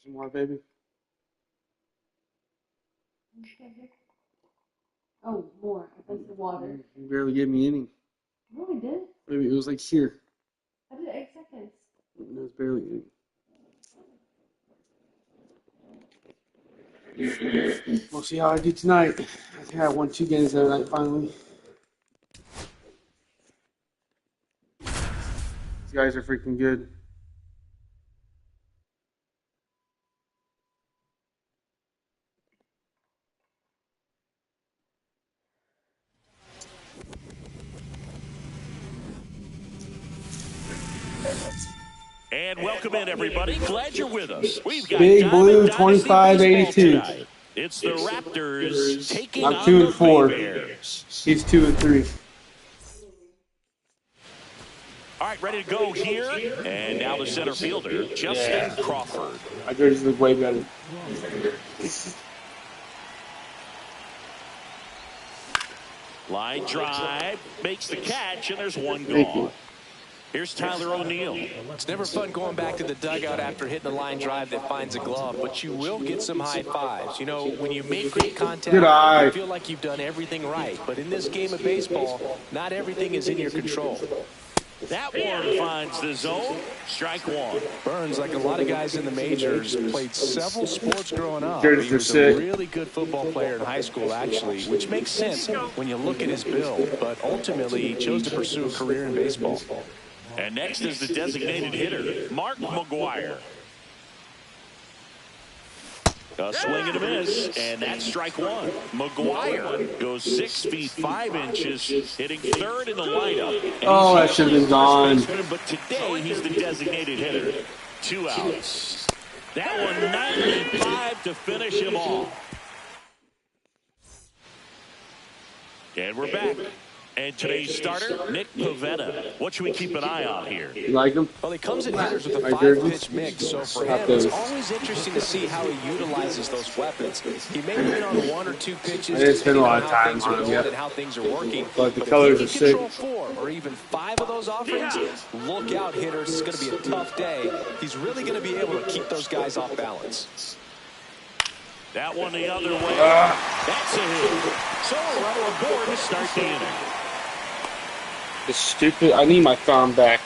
Some more, baby. Oh, more. I thought the water. You barely gave me any. No, I did. Maybe it was like here. I did 8 seconds. It was barely any. We'll see how I do tonight. I think I won 2 games the other night finally. These guys are freaking good. And welcome in, everybody. Glad you're with us. We've got Big Blue 25-82. It's the Raptors taking I'm on 2 the and 4. Bears. He's 2 and 3. All right, ready to go here. And now the center fielder, Justin Crawford. My jerseys look way better. Line drive, makes the catch, and there's one gone. Here's Tyler O'Neill. It's never fun going back to the dugout after hitting a line drive that finds a glove, but you will get some high fives. You know, when you make great contact, you feel like you've done everything right. But in this game of baseball, not everything is in your control. That one finds the zone. Strike one. Burns, like a lot of guys in the majors, played several sports growing up. Jerseys He was are a sick. really good football player in high school, actually, which makes sense when you look at his build. But ultimately, he chose to pursue a career in baseball. And next is the designated hitter, Mark McGuire. A swing and a miss, and that's strike one. McGuire goes 6 feet 5 inches, hitting third in the lineup. Oh, that should have been gone. But today, he's the designated hitter. 2 outs. That one 95 to finish him off. And we're back. And today's starter, Nick Pivetta. What should we keep an eye on here? You like him? Well, he comes at hitters with a My 5-pitch mix, so for him, those. it's always interesting to see how he utilizes those weapons. He may have been on 1 or 2 pitches, I didn't spend a lot of depending time how on him things are yet. going and how things are working. But the if colors he are can sick. control 4 or even 5 of those offerings, look out, hitters. It's going to be a tough day. He's really going to be able to keep those guys off balance. That one the other way. That's a hit. So a runner aboard to start the inning. It's stupid. I need my thumb back.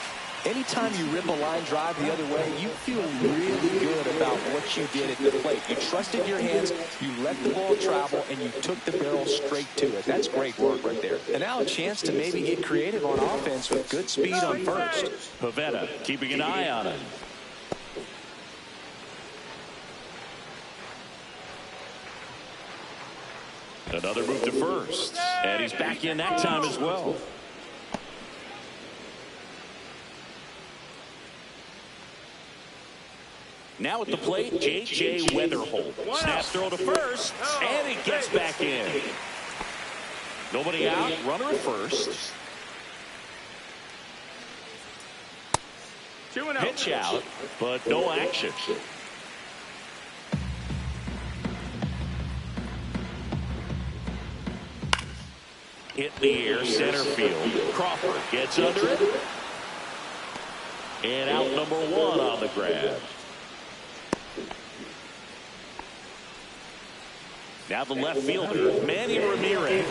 Anytime you rip a line drive the other way, you feel really good about what you did at the plate. You trusted your hands, you let the ball travel, and you took the barrel straight to it. That's great work right there. And now a chance to maybe get creative on offense with good speed on first. Pivetta keeping an eye on him. Another move to first. And he's back in that time as well. Now at the plate, J.J. Weatherholt. Snap throw to first, and he gets back in. Nobody out, runner at first. Pitch out, but no action. Hit in the air, center field. Crawford gets under it. And out number 1 on the grab. Now the left fielder, Manny Ramirez.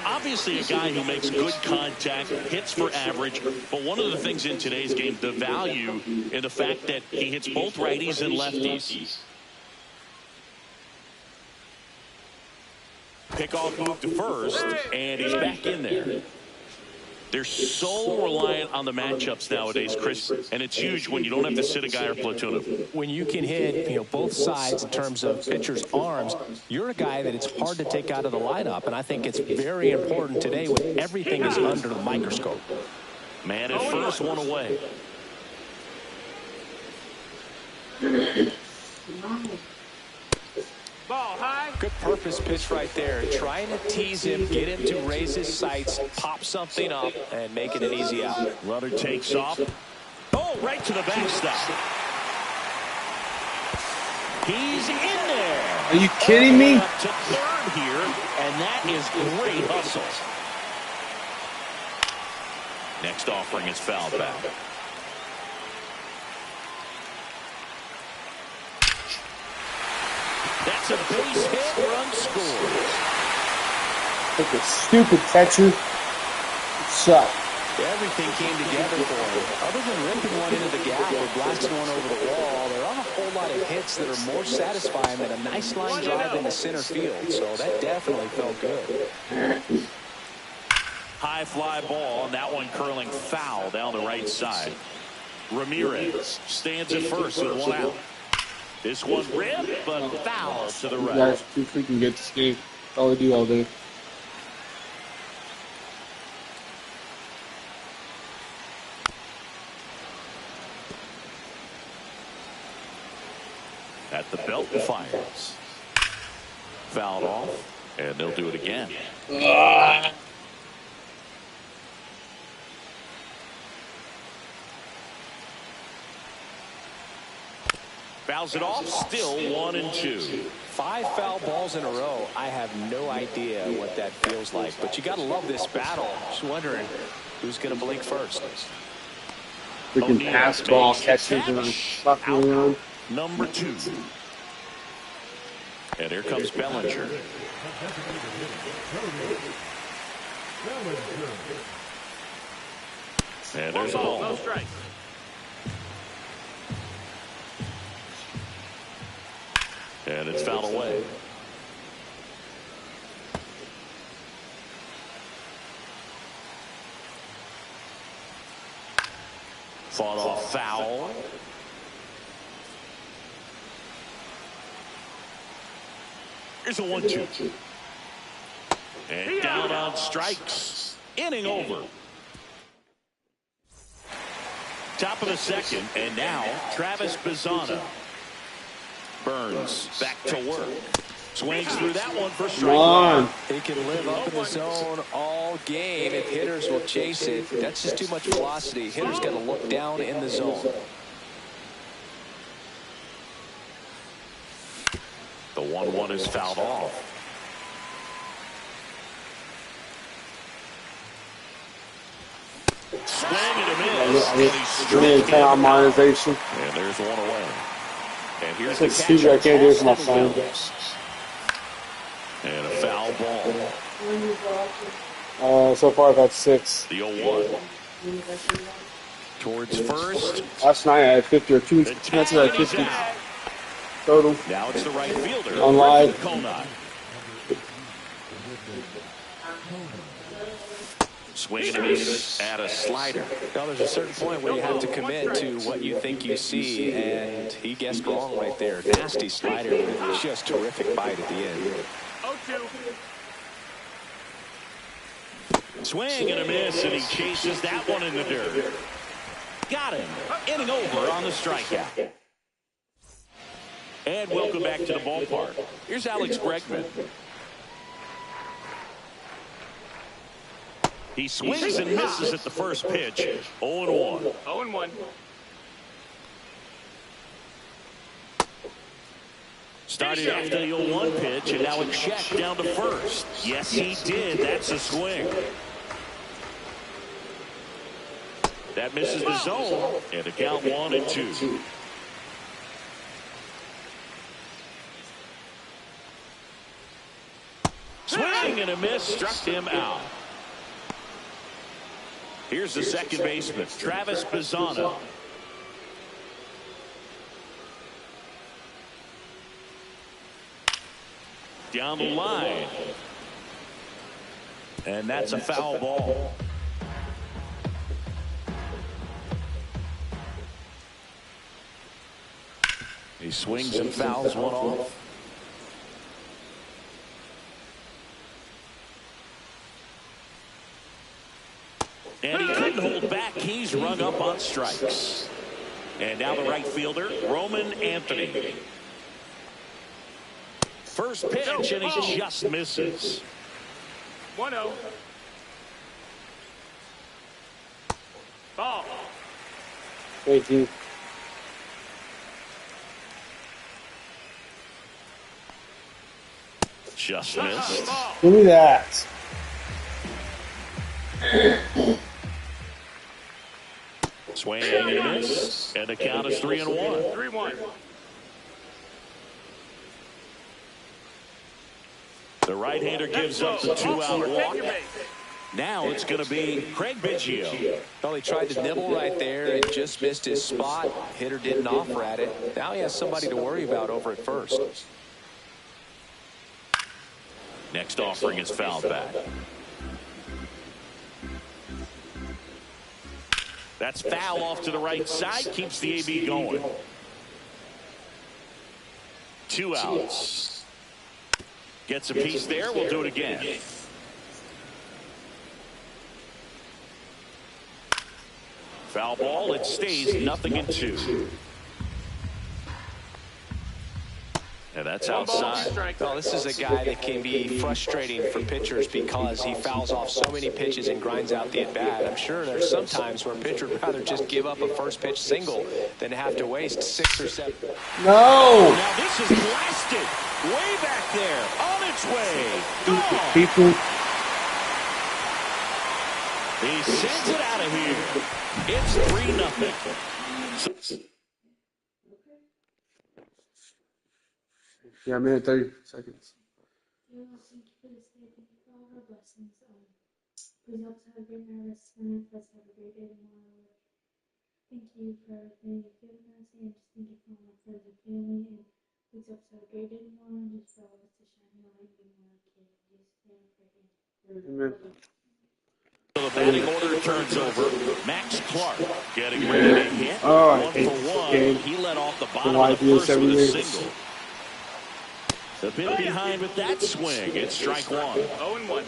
Obviously a guy who makes good contact, hits for average, but one of the things in today's game, the value in the fact that he hits both righties and lefties. Pickoff move to first, and he's back in there. They're so reliant on the matchups nowadays, Chris, and it's huge when you don't have to sit a guy or platoon him. When you can hit, both sides in terms of pitchers' arms, you're a guy that it's hard to take out of the lineup, and I think it's very important today when everything is under the microscope. Man at first, one away. Ball high. Good purpose pitch right there. Trying to tease him, get him to raise his sights, pop something up, and make it an easy out. Runner takes off. Oh, right to the backstop. He's in there. Are you kidding me? Up to third here, and that is great hustle. Next offering is fouled back. It's a base hit, run scored. Like a stupid catcher. Shut. Everything came together for him. Other than ripping one into the gap or blasting one over the wall, there aren't a whole lot of hits that are more satisfying than a nice line drive into center field. So that definitely felt good. High fly ball, and that one curling foul down the right side. Ramirez stands at first with one out. This one ripped, but foul to the You right. guys are too freaking good this game. That's all I do all day. At the belt, fires. Fouled off, and they'll do it again. Fouls it off, still 1-2. 5 foul balls in a row. I have no idea what that feels like, but you got to love this battle. Just wondering who's going to blink first. Freaking pass ball catchers and fucking around. Number 2. And here comes Bellinger. And there's a ball. No strike. And it's fouled away. Fought off foul. Here's a 1-2. And down on strikes. Inning over. Top of the second, and now Travis Bazzana. Burns back to work. Swings through that one for strike one. He can live up in the zone all game if hitters will chase it. That's just too much velocity. Hitters got to look down in the zone. The 1-1 is fouled off. Swing and a miss. I need to on monetization. And there's one away. And here's It's the stupid. I catcher. can't do it for my phone. And a foul ball. So far I've had 6. The 0-1. Towards first. Last night I had 50 or 2 weeks. I had 50 total. Now it's the right fielder. On live. Conine. Swing and a miss at a slider. Now there's a certain point where you have to commit to what you think you see, and he guessed wrong right there. Nasty slider with just terrific bite at the end. 0-2. Swing and a miss, and he chases that one in the dirt. Got him. Inning over on the strikeout. And welcome back to the ballpark. Here's Alex Bregman. He swings and misses at the first pitch. 0-1. 0-1. Started after the 0-1 pitch, and now a check down to first. Yes, he did. That's a swing. That misses the zone, and a count 1-2. Swing and a miss, struck him out. Here's the second baseman, Travis Bazzana. Down the line. And that's a foul ball. He swings and fouls one off. And he couldn't hold back. He's rung up on strikes. And now the right fielder, Roman Anthony. First pitch, and he just misses. 1-0. Ball. Thank you. Just missed. Give me that. Swing and a miss, and the count is 3-1. 3-1. The right-hander gives up the 2-out walk. Now it's going to be Craig Biggio. Well, he tried to nibble right there and just missed his spot. Hitter didn't offer at it. Now he has somebody to worry about over at first. Next offering is fouled back. That's foul off to the right side. Keeps the AB going. 2 outs. Gets a piece there. We'll do it again. Foul ball. It stays 0-2. And that's outside. Well, this is a guy that can be frustrating for pitchers because he fouls off so many pitches and grinds out the at-bat. I'm sure there's some times where a pitcher would rather just give up a first-pitch single than have to waste 6 or 7. No! Now this is blasted. Way back there. On its way. Gone. He sends it out of here. It's 3-0. Yeah, a minute, 30 seconds. Thank you for this day. Thank you for all of our blessings. Please help us have a great night rest tonight. Let's have a great day tomorrow. Thank you for everything you've given us, and just thank you for all my friends and family. And please help us have a great day tomorrow, and just for all of us to shine your light and be more like you. Jesus' name, I pray. Amen. So the batting order turns over. Max Clark getting ready to hit. Oh, 1 for 1. game. He led off the bottom Why of the do first 7 with a years? single. The bit behind with that swing. It's strike 1. 0-1.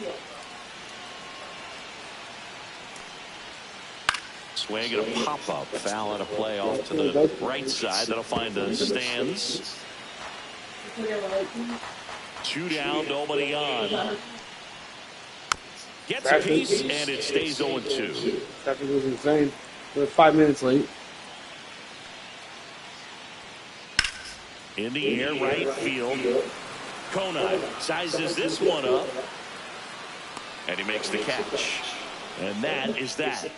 Swing and a pop-up. Foul out of play off to the right side. That'll find the stands. 2 down, nobody on. Gets a piece, and it stays 0-2. Traffic was insane. We're 5 minutes late. In the air, right field. Konai sizes this one up. And he makes the catch. And that is that.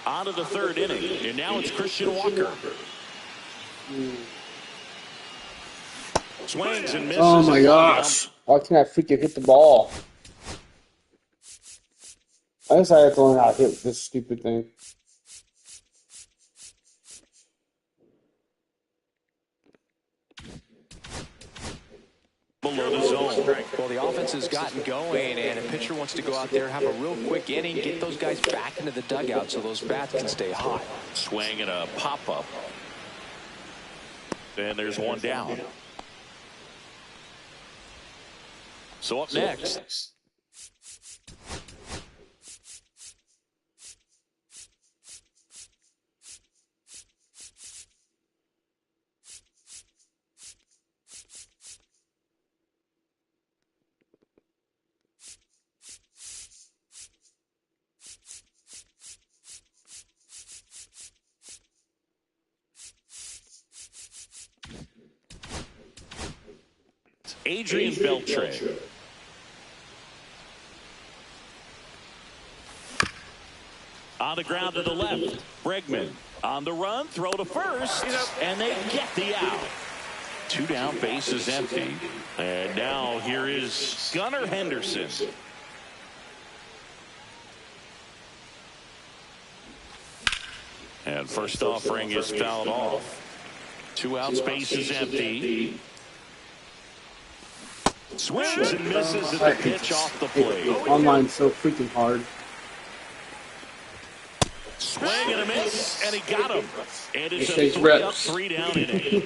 On to the 3rd inning. And now it's Christian Walker. Swings and misses. Oh my gosh. Why can't I freaking hit the ball? I guess I have to learn how to hit this stupid thing. Below the zone. Well, the offense has gotten going, and a pitcher wants to go out there, have a real quick inning, get those guys back into the dugout so those bats can stay hot. Swing and a pop-up. And there's 1 down. So up next. Adrian Beltre. On the ground to the left. Bregman on the run. Throw to first. And they get the out. 2 down. Bases empty. And now here is Gunnar Henderson. And first offering is fouled off. 2 outs. Bases empty. Swings and misses at the pitch off the plate. Online's so freaking hard. Swing and a miss, and he got him. And it's It a takes 3 up, reps. 3 down inning.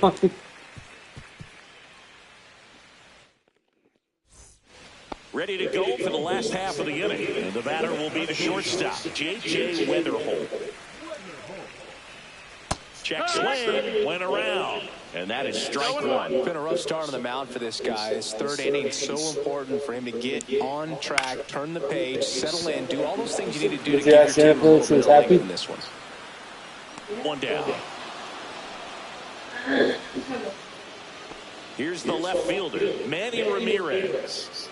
Ready to go for the last half of the inning. And the batter will be the shortstop, J.J. Weatherholt. Check swing, went around. And that is strike 1. It's been a rough start on the mound for this guy. His 3rd inning is so important for him to get on track, turn the page, settle in, do all those things you need to do to keep your team a little bit away from this one. 1 down. Here's the left fielder, Manny Ramirez.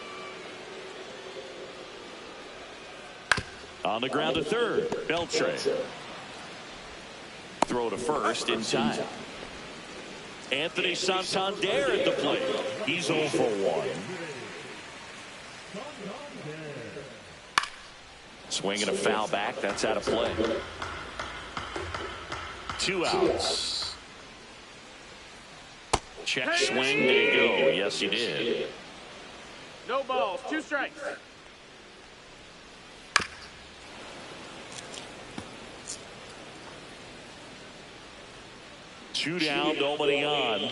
On the ground to 3rd, Beltre. Throw to first in time. Anthony Santander at the plate. He's 0 for 1. Swinging a foul back. That's out of play. 2 outs. Check swing. Did he go? Yes, he did. No balls. 2 strikes. Two down, nobody on.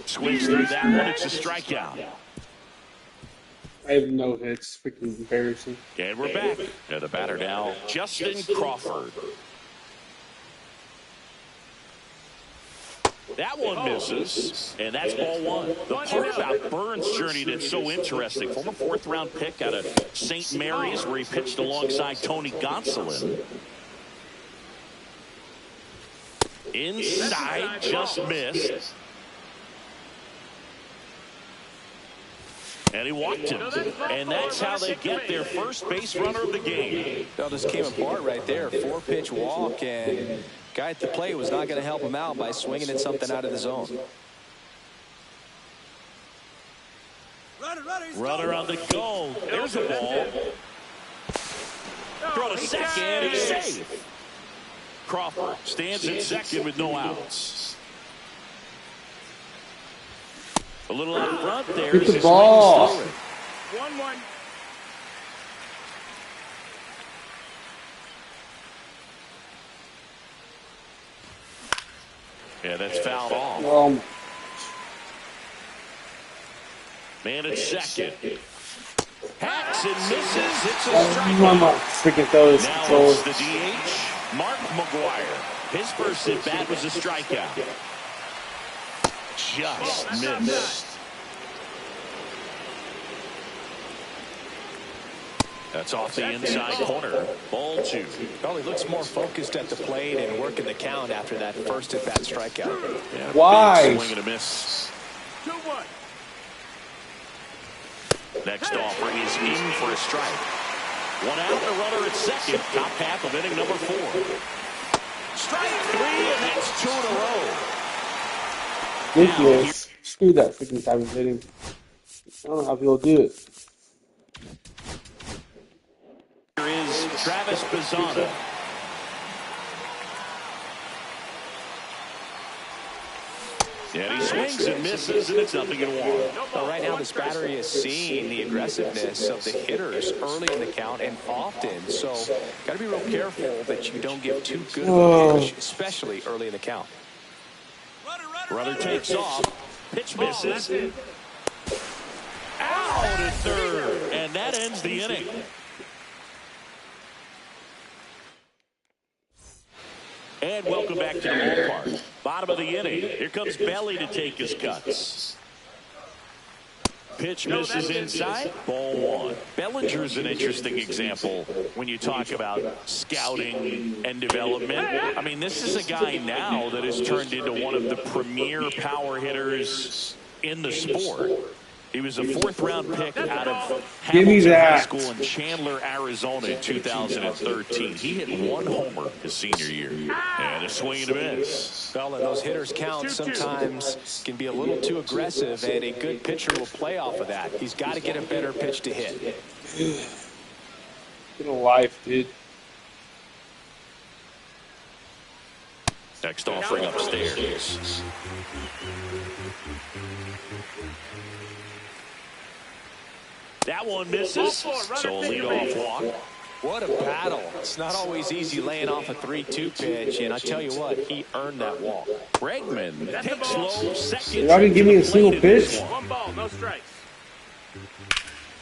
Swings through that one. It's a strikeout. I have no hits. Freaking embarrassing. And we're back. And the batter now, Justin Crawford. That one misses, and that's ball 1. The part about Burns' journey that's so interesting, former 4th-round pick out of St. Mary's, where he pitched alongside Tony Gonsolin. Inside, just missed. And he walked him. And that's how they get their first base runner of the game. Well, just came apart right there. 4-pitch walk, and guy at the plate was not going to help him out by swinging at something out of the zone. Runner on the go. There's a ball. Throw to second. He's safe. Crawford stands at second with no outs. A little out front there. Get the ball. 1-1. Yeah, that's fouled off. Man at second. Hacks and misses. It's a strikeout. Freaking those Now controls. it's the DH, Mark McGuire. His first at bat was a strikeout. Just missed. That's off the inside corner. Ball 2. Well, he looks more focused at the plate and working the count after that first at bat strikeout. Yeah, why? Swing and a miss. 2-1. Next offering is in for a strike. 1 out, a runner at second. Top half of inning number 4. Strike 3, and that's 2 in a row. Ridiculous. Screw that freaking type of hitting. I don't know how people do it. Here is Travis Bazzana. Yeah, he swings and misses, and it's 0-1. Well, right now, this battery is seeing the aggressiveness of the hitters early in the count and often. So, got to be real careful that you don't give too good of a push, especially early in the count. Runner takes off. Pitch misses. Out at third, and that ends the inning. And welcome back to the ballpark. Bottom of the inning. Here comes Belly to take his cuts. Pitch misses inside. Ball 1. Bellinger's an interesting example when you talk about scouting and development. I mean, this is a guy now that has turned into one of the premier power hitters in the sport. He was a 4th-round pick out of Hamilton High School in Chandler, Arizona in 2013. He hit 1 homer his senior year. And a swing and a miss. Well, and those hitters' counts sometimes can be a little too aggressive, and a good pitcher will play off of that. He's got to get a better pitch to hit. Get a life, dude. Next offering upstairs. That one misses, so a leadoff walk. What a battle. It's not always easy laying off a 3-2 pitch, and I tell you what, he earned that walk. Bregman takes low second. Y'all didn't give me a single pitch? 1 ball, no strikes.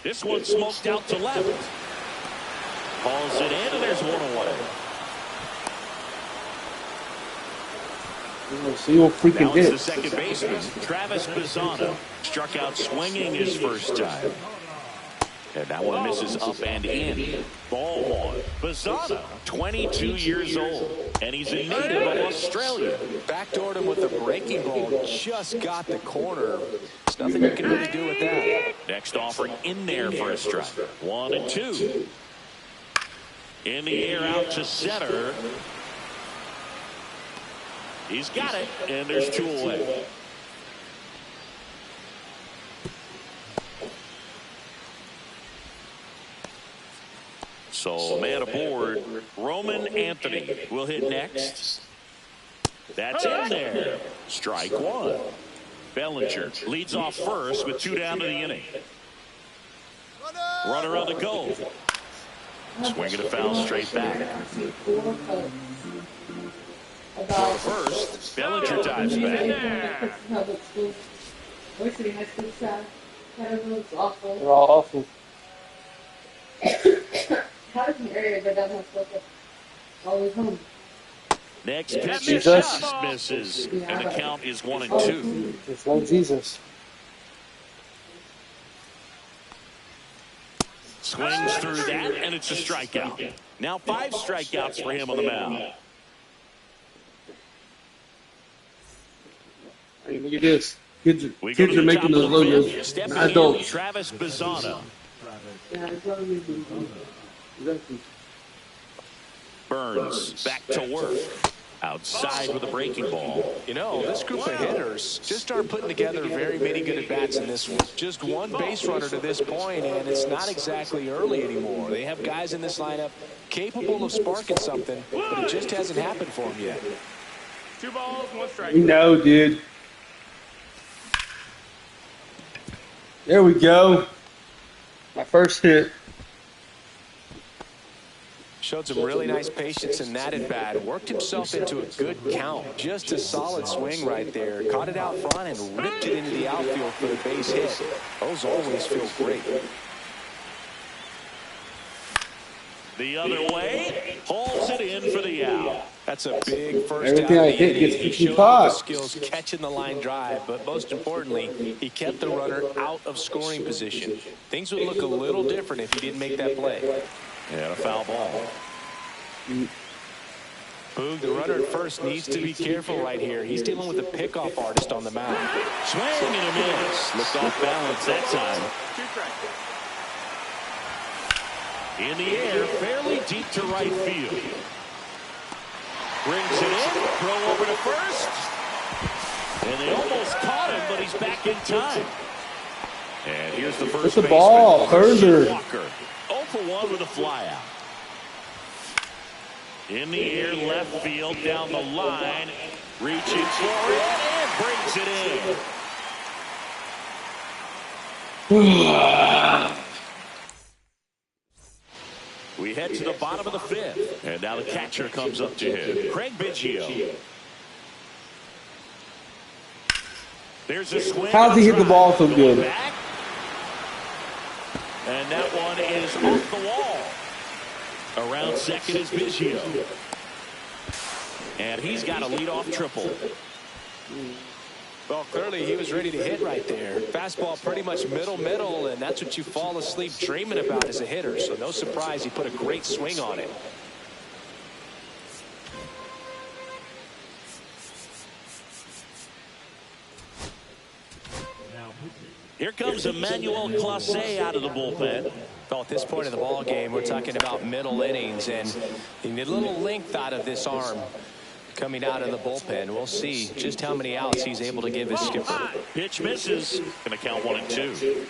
This one smoked out to left. Calls it in, and there's 1 away. Single freaking Now it's hit. the second baseman, Travis Bazzana. Struck out swinging his first time. And that one misses up and in. Ball 1. Bazzana, 22 years old, and he's a native of Australia. Backdoored him with a breaking ball, just got the corner. There's nothing you can really do with that. Next offering in there for a strike. 1 and 2. In the air out to center. He's got it, and there's 2 away. So man aboard, Roman Anthony will hit next. That's in there. Strike 1. Bellinger leads off first with 2 down to the inning. Runner on the go. Swinging a foul straight back. First, Bellinger dives back. They're all awful. Next pitch Jesus. just misses, and the count is 1-2. It's like Jesus. Swings through that, and it's a strikeout. Now 5 strikeouts for him on the mound. Hey, look at this. Kids We go to are the making top those of the logos. fifth. Stepping Not in, adults. Travis Bazzana. Exactly. Burns back to work. Outside with a breaking ball. You know, this group of hitters just aren't putting together very many good at-bats in this one. Just one base runner to this point, and it's not exactly early anymore. They have guys in this lineup capable of sparking something, but it just hasn't happened for them yet. 2 balls, 1 strike. We know, dude. There we go. My first hit. Showed some really nice patience in that at bat. Worked himself into a good count. Just a solid swing right there. Caught it out front and ripped it into the outfield for the base hit. Those always feel great. The other way, hauls it in for the out. That's a big first Everything out I of the hit inning. gets He 50 showed off his pots. skills catching the line drive, but most importantly, he kept the runner out of scoring position. Things would look a little different if he didn't make that play. And a foul ball. Boog, the runner at first needs to be careful right here. He's dealing with a pickoff artist on the mound. Swing and a miss. Looked off balance that time. 2 strikes. In the air, fairly deep to right field. Brings it in, throw over to first. And they almost caught him, but he's back in time. And here's the first Hit the ball further. Walker, 0 for 1 with a flyout. In the air, left field, down the line. Reaching for it, and brings it in. We head to the bottom of the 5th. And now the catcher comes up to him. Craig Biggio. There's a swing. How's he hit the ball so good? Back. And that one is off the wall. Around second is Biggio. And he's got a leadoff triple. Well, clearly he was ready to hit right there. Fastball pretty much middle, and that's what you fall asleep dreaming about as a hitter. So no surprise he put a great swing on it. Here comes Emmanuel Clase out of the bullpen. Well, at this point of the ball game, we're talking about middle innings, and you need a little length out of this arm coming out of the bullpen. We'll see just how many outs he's able to give his skipper. Pitch misses. Going to count 1 and 2.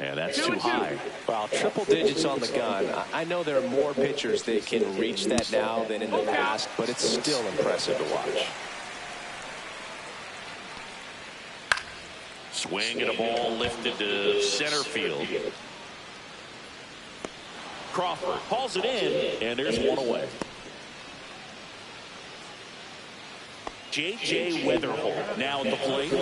And that's too high. Well, triple digits on the gun. I know there are more pitchers that can reach that now than in the past, but it's still impressive to watch. Swing and a ball lifted to center field. Crawford hauls it in, and there's 1 away. J.J. Weatherholt now at the plate.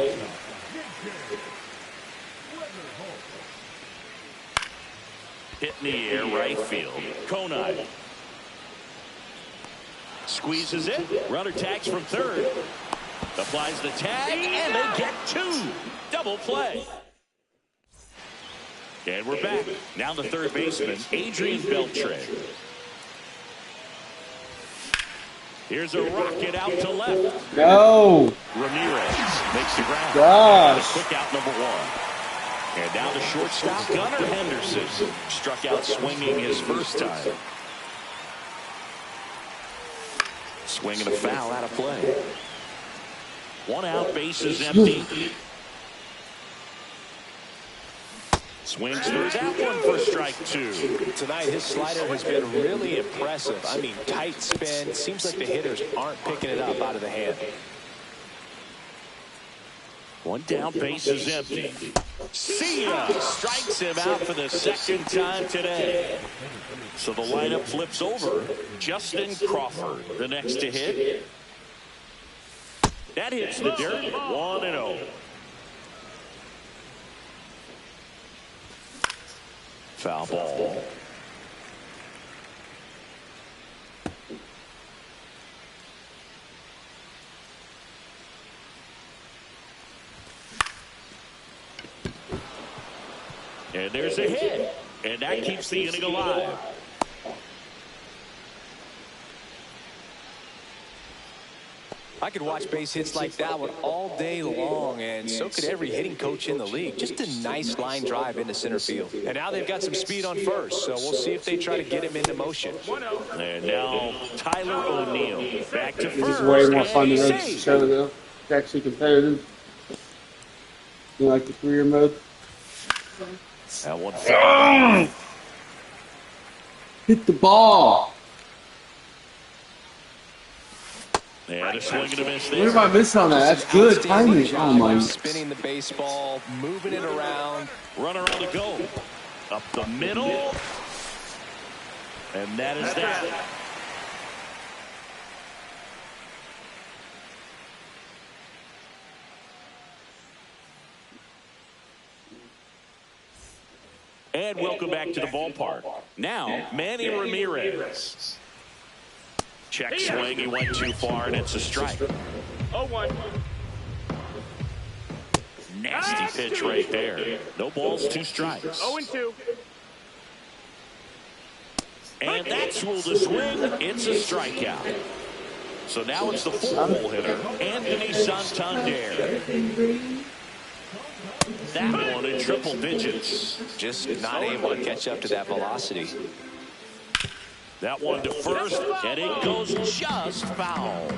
Hit in the air, right field. Konai squeezes it. Runner tags from third. Applies the tag, and they get 2. Double play. And we're back. Now the third baseman, Adrian Beltre. Here's a rocket out to left. No. Ramirez makes the ground. Gosh. Quick out number 1. And now the shortstop, Gunnar Henderson. Struck out swinging his first time. Swing and a foul out of play. 1 out, bases empty. Swings through that one for strike 2. Tonight, his slider has been really impressive. I mean, tight spin. Seems like the hitters aren't picking it up out of the hand. 1 down, bases empty. See ya! Strikes him out for the 2nd time today. So the lineup flips over. Justin Crawford, the next to hit. That hits the dirt. 1-0. Foul ball. And there's a hit. And that keeps the inning alive. I could watch base hits like that one all day long, and so could every hitting coach in the league. Just a nice line drive into center field. And now they've got some speed on first, so we'll see if they try to get him into motion. And now Tyler O'Neill back to first. This is way more fun than the show, though. It's actually competitive. You like the career mode? That one. Hit the ball. And a swing and a miss there. What am I missing on that? That's good timing. Oh my. Spinning the baseball, moving it around. Runner on the go. Up the middle. And that is that. And welcome back to the ballpark. Now, Manny Ramirez. Check swing. He went too far, and it's a strike. 0-1. Nasty pitch right there. No balls, 2 strikes. 0-2. And that's ruled a swing. It's a strikeout. So now it's the 4-hole hitter, Anthony Santander. That one in triple digits. Just not able to catch up to that velocity. That one to first, and it goes just foul.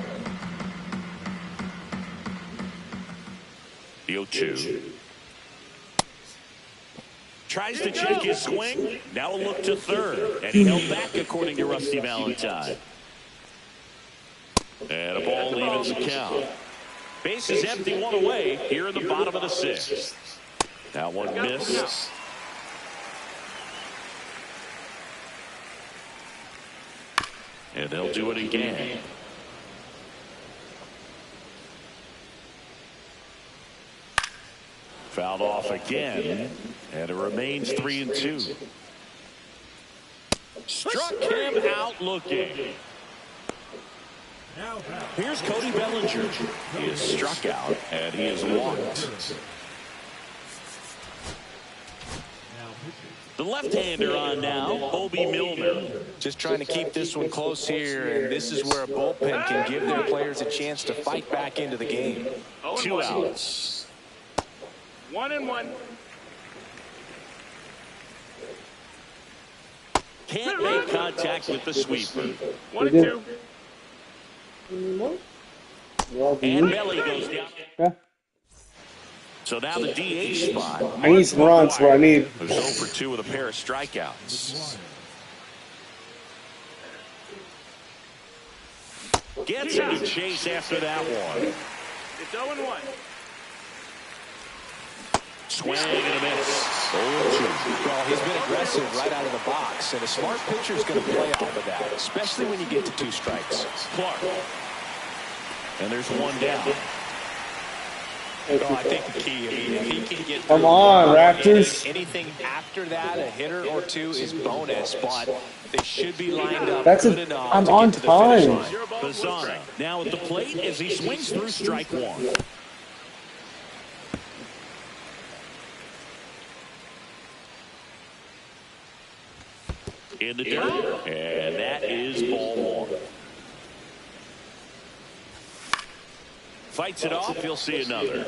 The 0-2. Tries to check his swing. Now a look to third. And he held back, according to Rusty Valentine. And a ball evens the count. Base is empty, 1 away here in the bottom of the 6th. That one missed. And they'll do it again. Fouled off again. And it remains 3-2. Struck him out looking. Here's Cody Bellinger. He is struck out, and he is walked. The left-hander on now, Bobby Milner. Just trying to keep this one close here, and this is where a bullpen can give their players a chance to fight back into the game. 2 outs. 1-1. Can't make contact with the sweeper. 1-2. And Belly goes down. Yeah. So now the DH spot. I need some runs where I need. Who's 0 for 2 with a pair of strikeouts. Gets into chase after that one. It's 0-1. Swing and a miss. 0-2. Well, he's been aggressive right out of the box, and a smart pitcher is going to play off of that, especially when you get to 2 strikes. Clark. And there's 1 down. Well, I think the key, I mean, if he can get Come on, Raptors. anything after that, a hitter or 2 is bonus, but they should be lined up That's good a. enough I'm to on get to the finish time. line. Bazzana now at the plate as he swings through strike 1. In the dirt, and that is ball 1. Fights it off, he'll see another.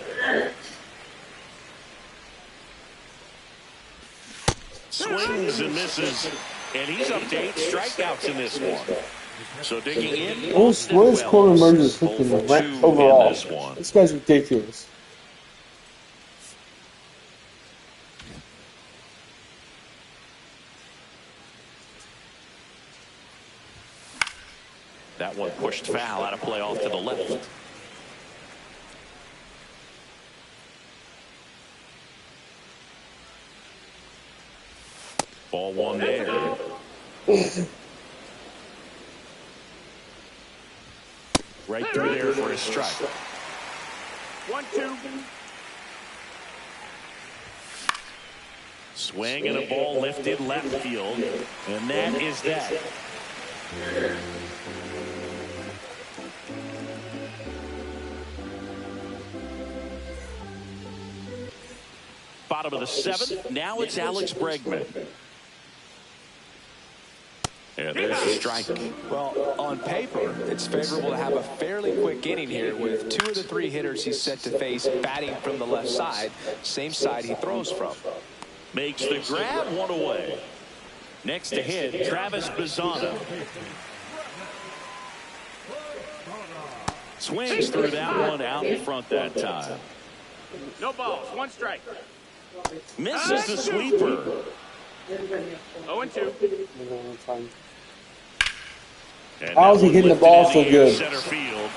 Swings and misses, and he's up to 8 strikeouts in this one. So digging in. What is Corey Merger's hitting overall? This guy's ridiculous. That one pushed foul out of play off to the left. Ball one there. Right through there for a strike. 1-2. Swing and a ball lifted left field. And that is that. Bottom of the seventh. Now it's Alex Bregman. And there's a strike. Well, on paper, it's favorable to have a fairly quick inning here with 2 of the 3 hitters he's set to face batting from the left side, same side he throws from. Makes the grab, one away. Next to hit, Travis Bazzana. Swings through that one out in front that time. No balls. 1 strike. Misses the sweeper. 0-2. And How is he that hitting the one ball lifted so into good? Center field.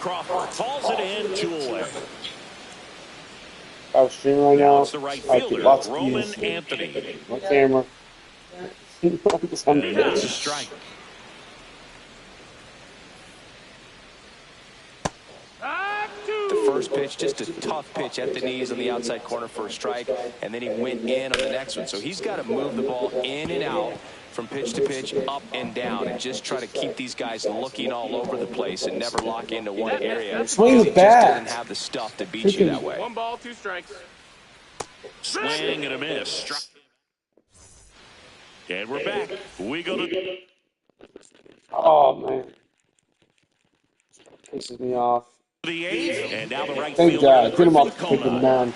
Crawford falls it in, 2 away. I was streaming right Now now. it's the right I fielder, get lots of Roman views. Anthony. My camera. And that's a strike. The first pitch, just a tough pitch at the knees on the outside corner for a strike, and then he went in on the next one. So he's got to move the ball in and out from pitch to pitch, up and down, and just try to keep these guys looking all over the place and never lock into one area. Swing the He just bat. doesn't have the stuff to beat you that way. 1 ball, 2 strikes. Swing and a miss. And we're back. We go to Oh, man. Pisses me off. the 8th, and now the right Thank fielder, God. Get him off the Griffin freaking Conant. mound.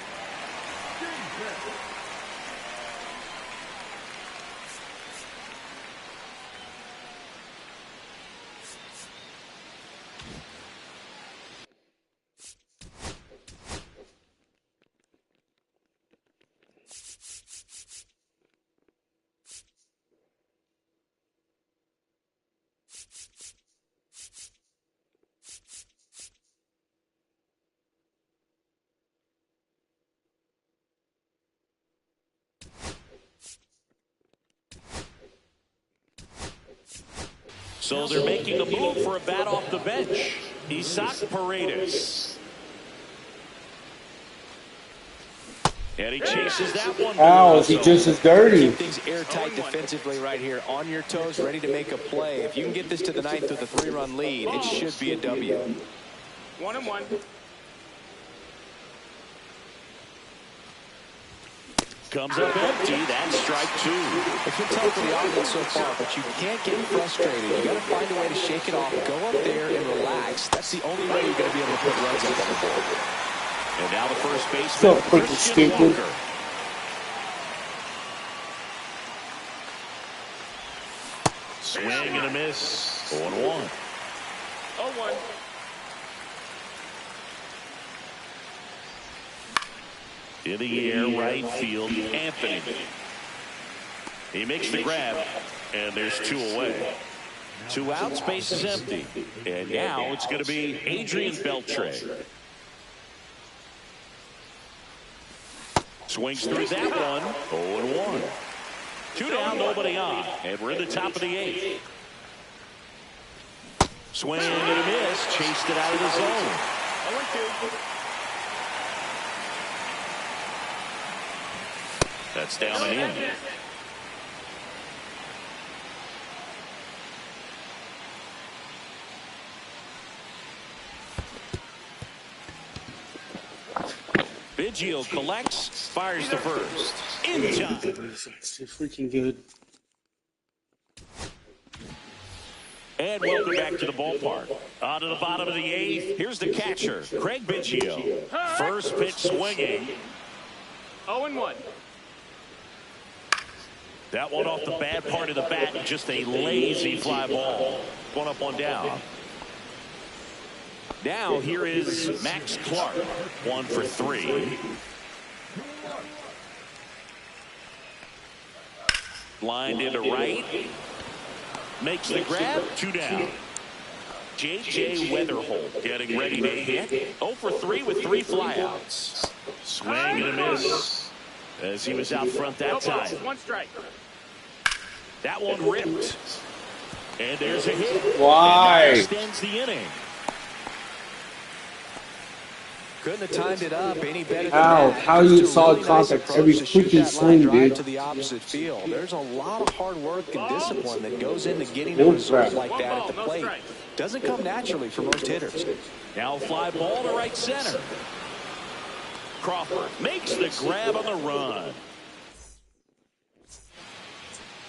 So they're making a move for a bat off the bench. Isaac Paredes. And he chases that one. How is he just as dirty? Keep things airtight defensively right here, on your toes, ready to make a play. If you can get this to the 9th with a 3-run lead, it should be a W. 1-1. Comes up empty. That's strike 2. It's been tough for the offense so far, but you can't get frustrated. You got to find a way to shake it off, go up there and relax. That's the only way you're going to be able to put runs up on the board. And now the first baseman, So freaking Christian stupid. Walker. Swing and a miss. 0-1. 0-1. In the air, right field, Anthony. He makes the grab, and there's 2 away. 2 outs, base is empty. And now it's going to be Adrian Beltre. Swings through that one. 0-1. 2 down, nobody on. And we're in the top of the 8th. Swing and a miss. Chased it out of the zone. 0-2. That's down and in. Biggio collects, fires to first. In time. It's too freaking good. And welcome back to the ballpark. On to the bottom of the 8th. Here's the catcher, Craig Biggio. First pitch swinging. 0-1. That one off the bad part of the bat, just a lazy fly ball. 1 up, 1 down. Now here is Max Clark, 1 for 3. Lined into right. Makes the grab, 2 down. J.J. Weatherholt getting ready to hit. 0 for 3 with 3 flyouts. Swing and a miss as he was out front that time. 1 strike. That one ripped. And there's a hit. Why? And that extends the inning. Couldn't have timed it up any better than How? that. How Just you a solid really nice contact approach every to shoot freaking that swing, line drive dude. to the opposite field. There's a lot of hard work and discipline that goes into getting a result like that at the plate. Doesn't come naturally for most hitters. Now fly ball to right center. Crawford makes the grab on the run.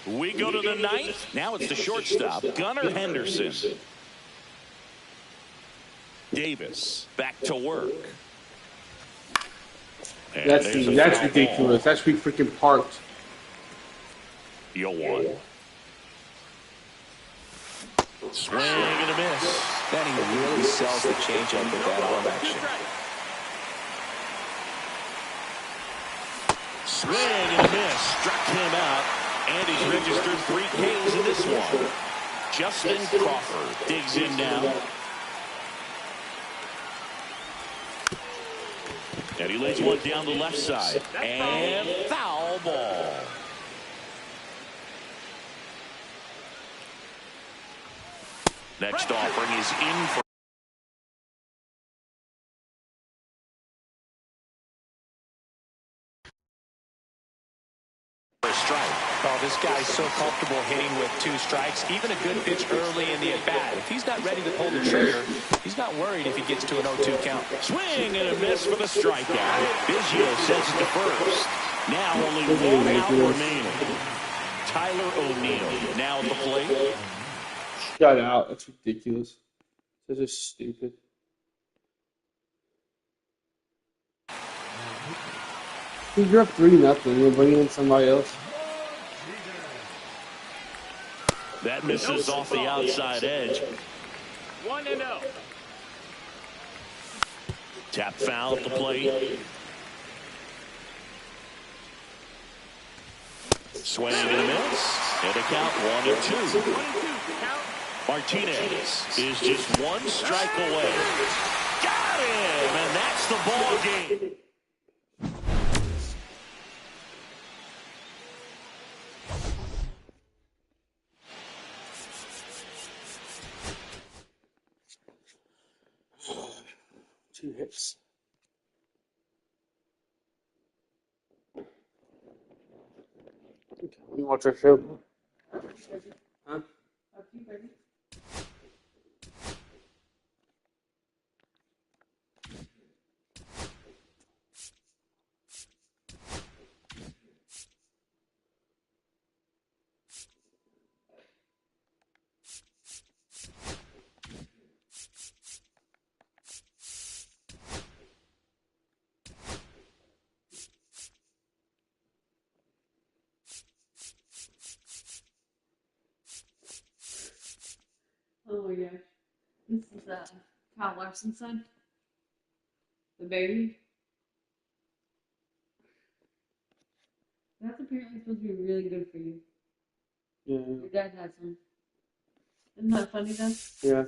We go to the 9th. Now it's the shortstop, Gunnar Henderson. Davis back to work. And That's there's a ridiculous. foul ball. That's freaking parked. 0-1. Swing and a miss. Then he really sells the changeup with that arm action. Swing and a miss. Struck him out. And he's registered 3 Ks in this one. Justin Crawford digs in now. And he lays one down the left side. And foul ball. Next offering is in for A strike. Oh, this guy's so comfortable hitting with 2 strikes. Even a good pitch early in the at-bat. If he's not ready to pull the trigger, he's not worried if he gets to an 0-2 count. swing and a miss for the strikeout. Biggio sends it to first. Now only 1 out remaining. Tyler O'Neill now at the plate. Shut out. That's ridiculous. That's just stupid. You're up 3-0. You're bringing in somebody else. That misses off the outside edge. 1-0. Tap foul at the plate. Swing and a miss. And a count 1-2. 1-2. Count. Martinez is just 1 strike away. Got him, and that's the ball game. Two hits. Okay, we watch our show. Huh? Oh my gosh. This is Kyle Larson's son. The baby. That's apparently supposed to be really good for you. Yeah. Your dad had some. Isn't that funny though? Yeah.